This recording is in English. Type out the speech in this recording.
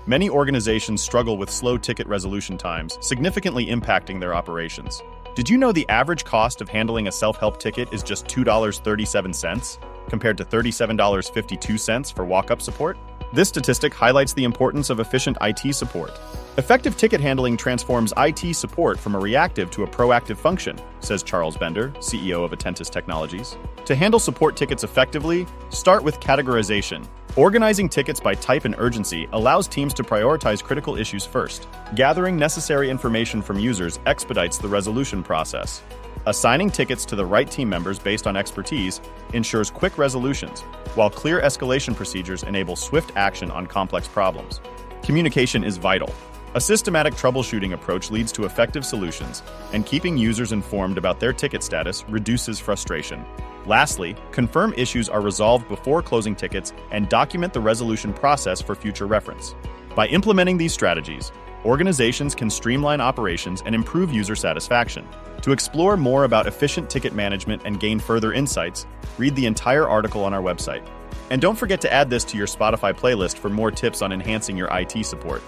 Many organizations struggle with slow ticket resolution times, significantly impacting their operations. Did you know the average cost of handling a self-help ticket is just $2.37, compared to $37.52 for walk-up support? This statistic highlights the importance of efficient IT support. Effective ticket handling transforms IT support from a reactive to a proactive function, says Charles Bender, CEO of Attentis Technologies. To handle support tickets effectively, start with categorization. Organizing tickets by type and urgency allows teams to prioritize critical issues first. Gathering necessary information from users expedites the resolution process. Assigning tickets to the right team members based on expertise ensures quick resolutions, while clear escalation procedures enable swift action on complex problems. Communication is vital. A systematic troubleshooting approach leads to effective solutions, and keeping users informed about their ticket status reduces frustration. Lastly, confirm issues are resolved before closing tickets and document the resolution process for future reference. By implementing these strategies, organizations can streamline operations and improve user satisfaction. To explore more about efficient ticket management and gain further insights, read the entire article on our website. And don't forget to add this to your Spotify playlist for more tips on enhancing your IT support.